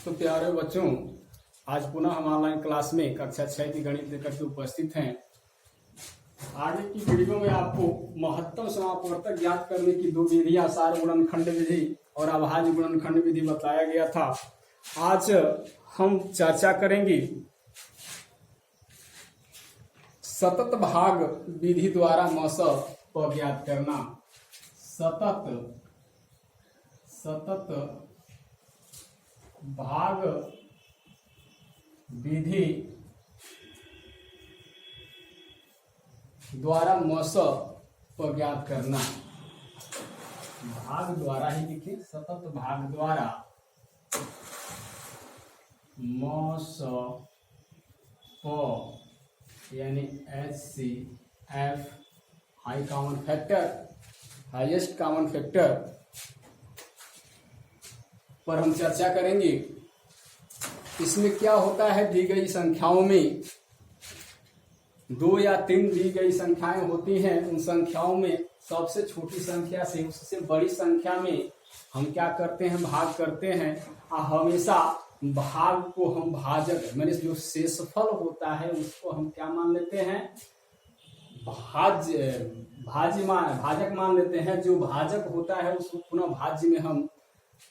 तो प्यारे बच्चों, आज पुनः हम ऑनलाइन क्लास में कक्षा 6 की गणित लेकर के उपस्थित हैं। आगे की वीडियो में आपको महत्तम समापवर्तक ज्ञात करने की दो विधियां सार गुणनखंड विधि और अभाज्य गुणनखंड विधि बताया गया था। आज हम चर्चा करेंगे सतत भाग विधि द्वारा मस प ज्ञात करना। सतत भाग विधि द्वारा मस प ज्ञात करना। भाग द्वारा ही लिखिए, सतत भाग द्वारा मस प यानी HCF high common factor, highest common factor पर हम चर्चा करेंगे। इसमें क्या होता है, दी गई संख्याओं में 2 या 3 दी गई संख्याएं होती हैं। उन संख्याओं में सबसे छोटी संख्या से उससे बड़ी संख्या में हम क्या करते हैं, भाग करते हैं। हमेशा भाग को हम भाजक मैंने जो शेषफल होता है उसको हम क्या मान लेते हैं, भाजक मान लेते हैं। जो भाजक होता है उसको पुनः भाज्य में हम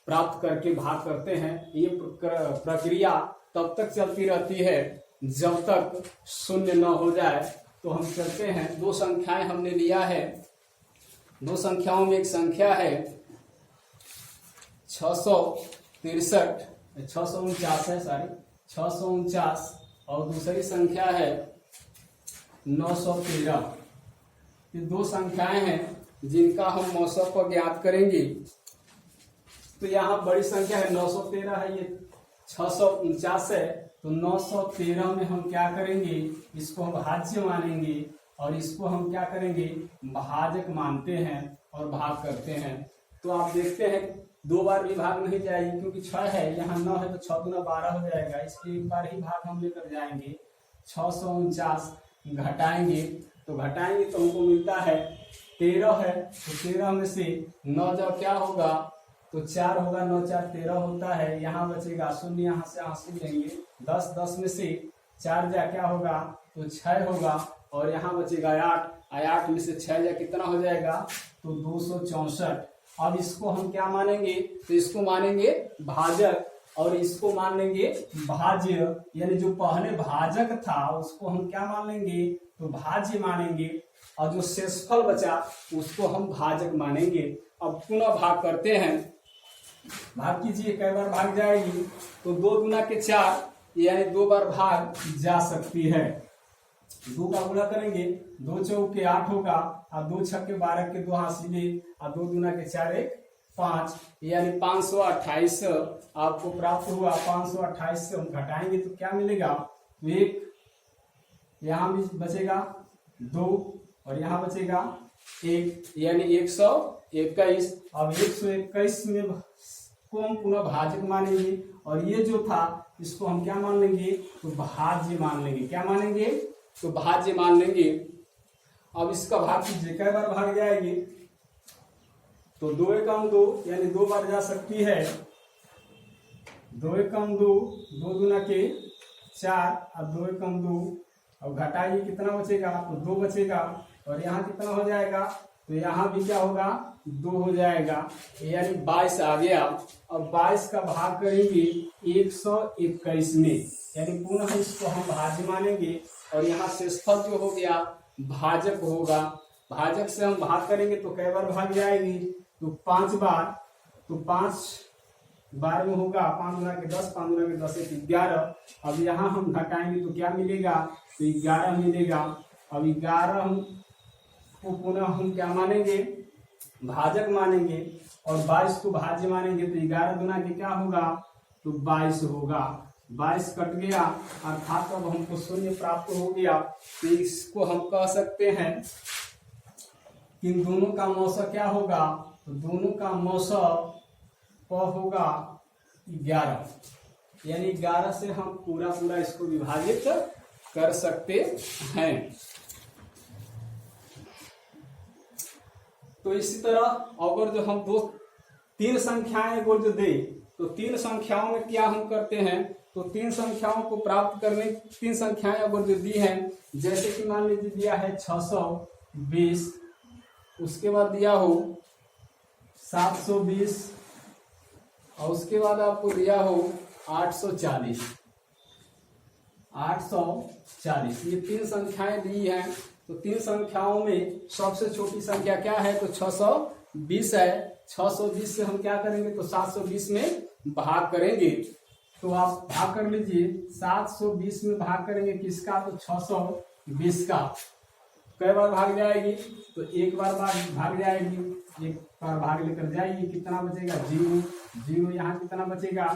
प्राप्त करके भाग करते हैं। ये प्रक्रिया तब तक चलती रहती है जब तक शून्य न हो जाए। तो हम चलते हैं, दो संख्याएं हमने लिया है। दो संख्याओं में एक संख्या है 649 है, 649 और दूसरी संख्या है 913। ये दो संख्याएं हैं जिनका हम मस प ज्ञात करेंगे। तो यहाँ बड़ी संख्या है 913 है, ये 649 है। तो 913 में हम क्या करेंगे, इसको हम भाज्य मानेंगे और इसको हम क्या करेंगे, भाजक मानते हैं और भाग करते हैं। तो आप देखते हैं 2 बार भी भाग नहीं जाएगी, क्योंकि 6 है, यहाँ 9 है तो 6 गुना 12 हो जाएगा। इसलिए एक बार ही भाग हम लेकर जाएंगे। 649 घटाएंगे तो हमको मिलता है 13 है। तो 13 में से 9 जब क्या होगा तो 4 होगा, 9 4 13 होता है। यहाँ बचेगा शून्य, यहाँ से आंसू लेंगे 10 में से 4 जा क्या होगा तो 6 होगा और यहाँ बचेगा 8। 8 में से 6 जा कितना हो जाएगा तो 264। अब इसको हम क्या मानेंगे, तो इसको मानेंगे भाजक और इसको मान लेंगे भाज्य। यानी जो पहले भाजक था उसको हम क्या मान लेंगे तो भाज्य मानेंगे और जो शेषफल बचा उसको हम भाजक मानेंगे। अब पुनः भाग करते हैं। भाग कीजिए, कई बार भाग जाएगी तो 2 गुना के 4 यानी 2 बार भाग जा सकती है। 2 का गुणा करेंगे, 2 चौके 8 होगा और 2 छक्के 12 के 2 हासिले और 2 गुना के 4 1 5 यानी 528 आपको प्राप्त हुआ। 528 से हम घटाएंगे तो क्या मिलेगा, तो 1 यहाँ भी बचेगा 2 और यहाँ बचेगा 1 यानी 121। अब 121 में को हम पुनः भाजक मानेंगे और ये जो था इसको हम क्या मान लेंगे तो भाज्य मान लेंगे। क्या मानेंगे तो भाज्य मान लेंगे। अब इसका भाग कीजिए, कई बार भाग जाएगी तो 2 एकम 2 यानी 2 बार जा सकती है। 2 एकम 2, 2 दूना के 4 और 2 एकम 2 और घटाइए कितना बचेगा तो 2 बचेगा और यहाँ कितना हो जाएगा तो यहाँ भी क्या होगा 2 हो जाएगा यानी 22 आ गया। अब 22 का भाग करेंगे 121 में यानी पुनः इसको हम भाज्य मानेंगे और यहाँ शेषफल जो हो गया भाजक होगा। भाजक से हम भाग करेंगे तो कई बार भाग जाएगी तो 5 बार, तो 5 बार में होगा 5 गुना के 10, 5 गुना के 10 11। अब यहाँ हम घटाएंगे तो क्या मिलेगा तो 11 मिलेगा। अब 11 को पुनः हम क्या मानेंगे भाजक मानेंगे और 22 को भाज्य मानेंगे तो 11 गुना के क्या होगा तो 22 होगा। 22 कट गया अर्थात अब हमको शून्य प्राप्त हो गया। तो इसको हम कह सकते हैं कि इन दोनों का मौसा क्या होगा, तो दोनों का मौसा प होगा 11 यानी 11 से हम पूरा इसको विभाजित कर सकते हैं। तो इसी तरह अगर जो हम 2 3 संख्याएं अगर जो दे तो तीन संख्याओं में क्या हम करते हैं, तो तीन संख्याओं को प्राप्त करने, तीन संख्याएं अगर जो दी हैं, जैसे कि मान लीजिए दिया है 620, उसके बाद दिया हो 720 और उसके बाद आपको दिया हो 840, ये तीन संख्याएं दी हैं। तो तीन संख्याओं में सबसे छोटी संख्या क्या है, तो 620 है। 620 से हम क्या करेंगे, तो 720 में भाग करेंगे। तो आप भाग कर लीजिए, 720 में भाग करेंगे किसका, तो 620 का। कई बार भाग जाएगी, तो एक बार भाग जाएगी, एक बार भाग लेकर जाइए, कितना बचेगा, 0 0, यहाँ कितना बचेगा,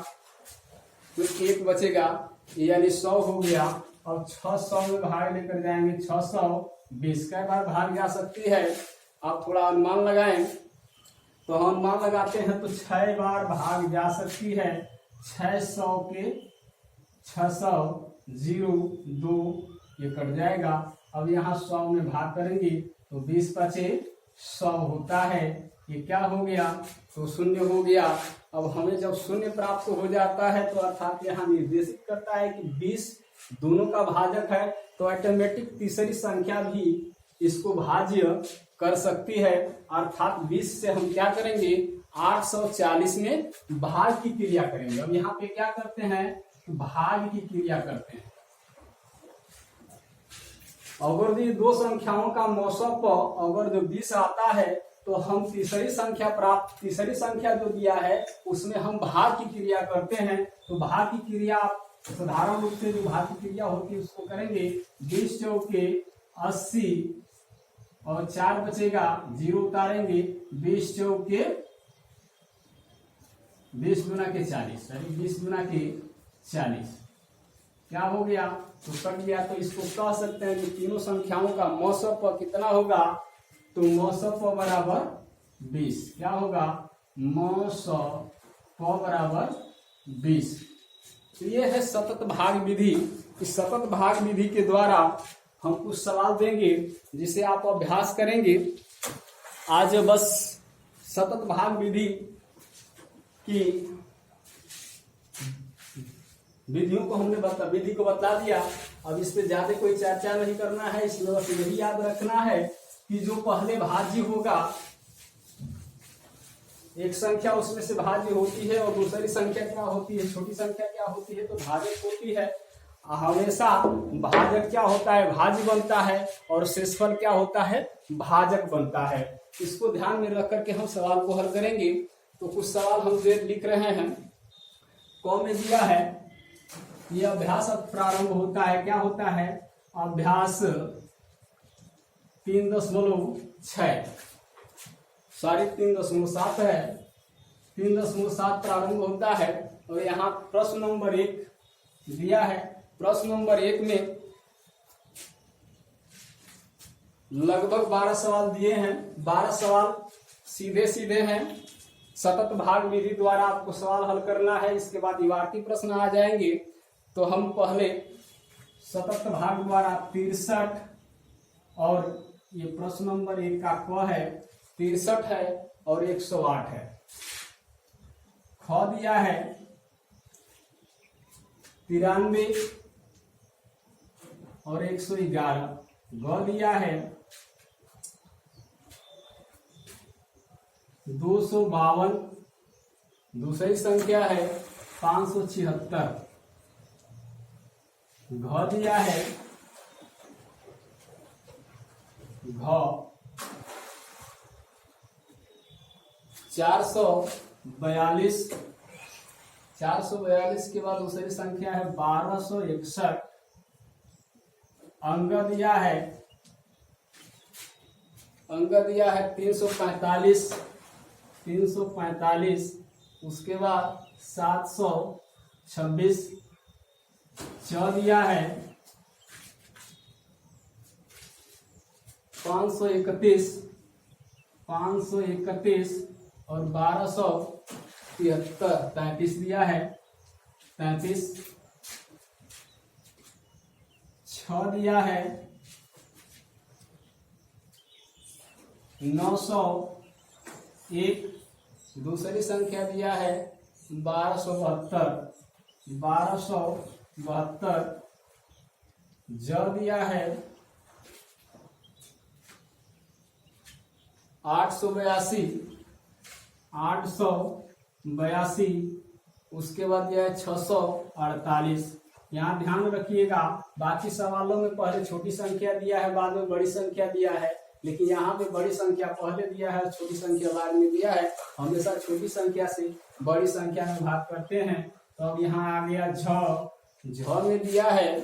तो 1 बचेगा, यानी 100 हो गया। और 600 में भाग लेकर जाएंगे, 620 कई बार भाग जा सकती है। आप थोड़ा अनुमान लगाएं, तो हम अनुमान लगाते हैं तो 6 बार भाग जा सकती है। 600 के 600 0 2, ये कट जाएगा। अब यहाँ 100 में भाग करेंगे तो 20 बचे 100 होता है, ये क्या हो गया, तो शून्य हो गया। अब हमें जब शून्य प्राप्त हो जाता है, तो अर्थात यहाँ निर्देशित करता है कि 20 दोनों का भाजक है, तो ऑटोमेटिक तीसरी संख्या भी इसको भाज्य कर सकती है। अर्थात 20 से हम क्या करेंगे, 840 में भाग की क्रिया करेंगे। अब यहाँ पे क्या करते हैं, भाग की क्रिया करते हैं। अगर ये दो संख्याओं का मौसम अगर जो 20 आता है, तो हम तीसरी संख्या जो दिया है उसमें हम भाग की क्रिया करते हैं। तो भाग की क्रिया साधारण रूप से जो भाग की क्रिया होती है उसको करेंगे। 20 चौके 80 और 4 बचेगा, 0 उतारेंगे, 20 चौके 20 गुना के 40, यानी 20 गुना के 40 क्या हो गया, तो कट गया। तो इसको कह सकते हैं कि तीनों संख्याओं का मौसम कितना होगा, तो मौसम बराबर 20, क्या होगा, मौसम बराबर 20। तो ये है सतत भाग विधि। इस सतत भाग विधि के द्वारा हम कुछ सवाल देंगे जिसे आप अभ्यास करेंगे। आज बस सतत भाग विधि की विधियों को हमने विधि को बता दिया। अब इस पे ज्यादा कोई चर्चा नहीं करना है। इसमें बस यही याद रखना है कि जो पहले भाज्य होगा, एक संख्या उसमें से भाज्य होती है और दूसरी संख्या क्या होती है, छोटी संख्या क्या होती है, तो भाजक होती है। हमेशा भाजक क्या होता है, भाज्य बनता है, और शेषफल क्या होता है, भाजक बनता है। इसको ध्यान में रख करके हम सवाल को हल करेंगे। तो कुछ सवाल हम लिख रहे हैं, कौन में दिया है, ये अभ्यास अब प्रारंभ होता है। क्या होता है, अभ्यास 3.6, सॉरी 3.7 है, 3.7 प्रारंभ होता है। और यहाँ प्रश्न नंबर 1 दिया है। प्रश्न नंबर 1 में लगभग 12 सवाल दिए हैं। 12 सवाल सीधे सीधे हैं। सतत भाग विधि द्वारा आपको सवाल हल करना है। इसके बाद इवार्ती प्रश्न आ जाएंगे। तो हम पहले सतत भाग द्वारा 63 और ये प्रश्न नंबर 1 का क है, 63 है और 108 है। ख दिया है 93 और 111। ग दिया है 252, दूसरी संख्या है 576। घ दिया है घ 442, 442 के बाद दूसरी संख्या है 1261। अंग दिया है 345, 345, उसके बाद 726। च दिया है 531, 531 और 1273, 33 दिया है 33। छ दिया है 901, दूसरी संख्या दिया है 1272 ज दिया है 882, उसके बाद दिया है 648। यहाँ ध्यान रखिएगा, बाकी सवालों में पहले छोटी संख्या दिया है, बाद में बड़ी संख्या दिया है, लेकिन यहाँ पे बड़ी संख्या पहले दिया है, छोटी संख्या बाद में दिया है। हमेशा छोटी संख्या से बड़ी संख्या में भाग करते हैं। तो अब यहाँ आ गया झ में दिया है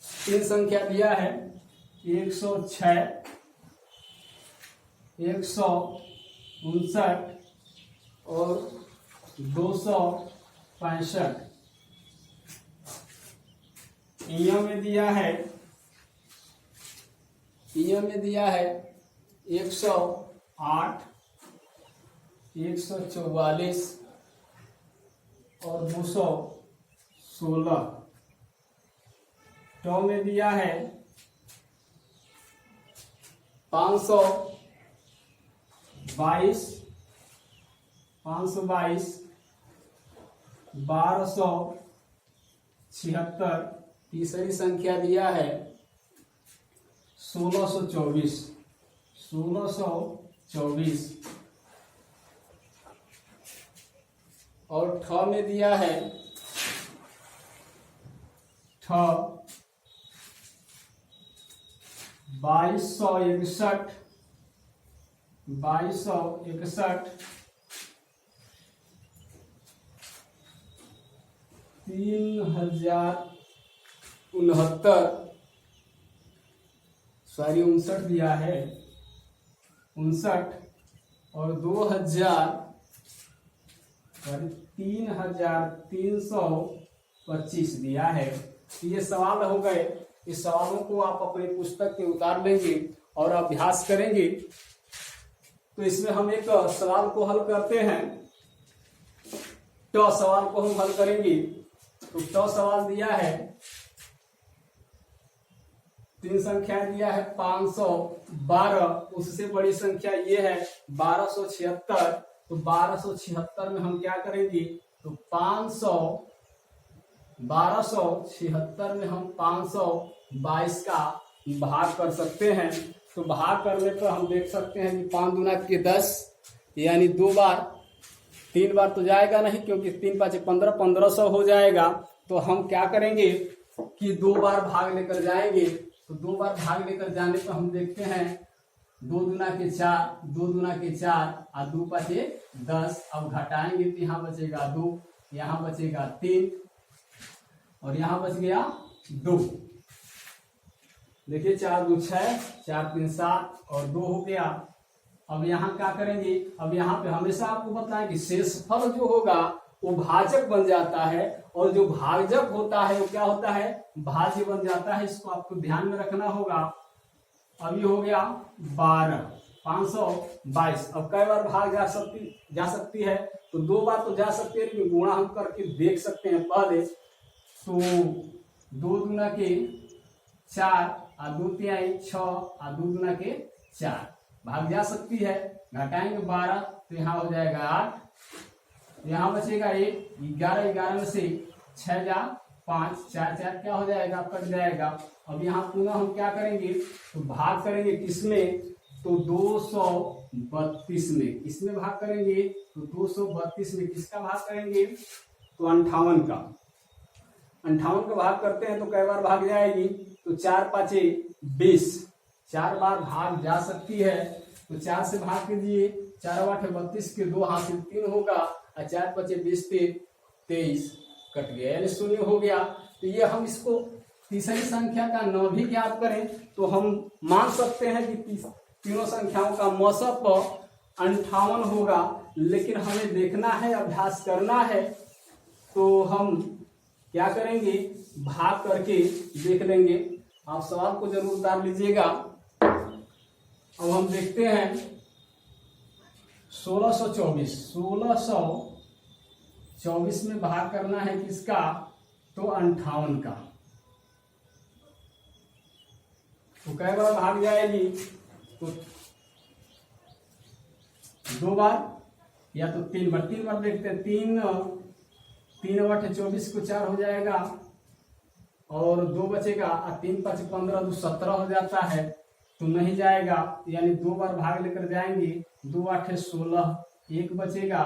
3 संख्या दिया है 106, 159 और 265। इयों में दिया है 108, 144 और 216। टो में दिया है 522, 1276। तीसरी संख्या दिया है 1624। और ठ में दिया है 2261, 59 दिया है 59 और 3325 दिया है। ये सवाल हो गए। इस सवालों को आप अपनी पुस्तक में उतार लेंगे और अभ्यास करेंगे। तो इसमें हम एक सवाल को हल करते हैं। तो सवाल को हम हल करेंगे। तो सवाल दिया है 3 संख्या दिया है 512, उससे बड़ी संख्या ये है 1276। तो 1276 में हम क्या करेंगे, तो 1276 में हम 522 का भाग कर सकते हैं। तो भाग करने पर हम देख सकते हैं कि 5 दूना के 10 यानी 2 बार, 3 बार तो जाएगा नहीं, क्योंकि 3 5 15, 1500 हो जाएगा। तो हम क्या करेंगे कि 2 बार भाग लेकर जाएंगे। तो 2 बार भाग लेकर जाने पर हम देखते हैं 2 दूना के 4, 2 दूना के 4 और 2 5 10। अब घटाएंगे तो यहाँ बचेगा 2, यहाँ बचेगा 3 और यहाँ बच गया 2। देखिए 4 2 6, 4 3 7 और 2 हो गया। अब यहाँ क्या करेंगे, अब यहाँ पे हमेशा आपको बताएं कि शेषफल जो होगा वो भाजक बन जाता है, और जो भाजक होता है वो क्या होता है, भाज्य बन जाता है। इसको आपको ध्यान में रखना होगा। अभी हो गया 12, 522। अब कई बार भाग जा सकती है, तो 2 बार तो जा सकती है, लेकिन गुणा हम करके देख सकते हैं पहले। तो 2 दूना के 4 और 2 तिहाई 6 और 2 दूना के 4 भाग जा सकती है। घटाएंगे 12 तो यहाँ हो जाएगा 8, यहाँ बचेगा 1, 11 में से 6 जा 5, 4 4 क्या हो जाएगा, कट जाएगा। अब यहाँ पुनः हम क्या करेंगे, तो भाग करेंगे किसमें, तो 232 में। किसमें भाग करेंगे, तो 232 में। किसका भाग करेंगे, तो 58 का। 58 का भाग करते हैं तो कई बार भाग जाएगी, तो 4 5 20, 4 बार भाग जा सकती है। तो 4 से भाग कीजिए, 4 8 32 के 2 हाथ 3 होगा, और 4 5 20 23 कट गया, यानी 0 हो गया। तो ये हम इसको तीसरी संख्या का न भी ज्ञात करें तो हम मान सकते हैं कि तीनों संख्याओं का मौसप 58 होगा। लेकिन हमें देखना है, अभ्यास करना है, तो हम क्या करेंगे, भाग करके देख लेंगे। आप सवाल को जरूर उतार लीजिएगा। अब हम देखते हैं 1624 में भाग करना है किसका, तो 58 का। तो कई बार भाग जाएगी, तो 2 बार या तो 3 बार देखते हैं। 3 8 24 को 4 हो जाएगा और 2 बचेगा, 3 5 15 2 17 हो जाता है, तो नहीं जाएगा, यानी 2 बार भाग लेकर जाएंगे। 2 8 16, 1 बचेगा,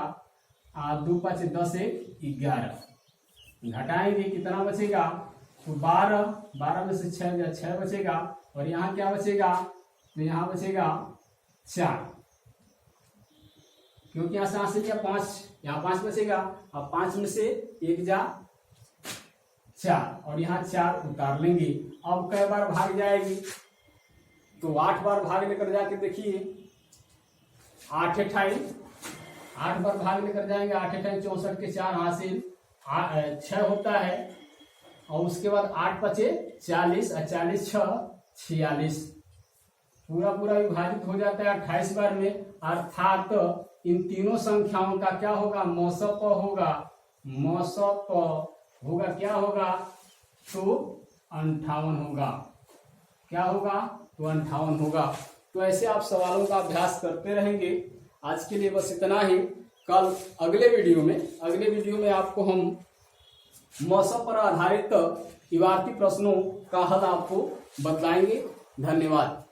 2 5 10 1 11, घटाएंगे कितना बचेगा, तो 12 में से 6 बचेगा, और यहाँ क्या बचेगा, तो यहाँ बचेगा 4, क्योंकि यहाँ से क्या 5, यहाँ 5 बचेगा, अब 5 में से 1 जा 4, और यहाँ 4 उतार लेंगे। अब कई बार भाग जाएगी, तो 8 बार भाग लेकर जाके देखिए, 8 बार भाग लेकर जाएंगे, 8 64 के 4 हासिल 6 होता है, और उसके बाद 8 बचे 40 और 40 6 46, पूरा विभाजित हो जाता है 28 बार में। अर्थात इन तीनों संख्याओं का क्या होगा, मौसप होगा, क्या होगा, तो 58 होगा, क्या होगा, तो 58 होगा। तो ऐसे आप सवालों का अभ्यास करते रहेंगे। आज के लिए बस इतना ही। कल अगले वीडियो में आपको हम मौसम पर आधारित इबारती प्रश्नों का हल आपको बतलाएंगे। धन्यवाद।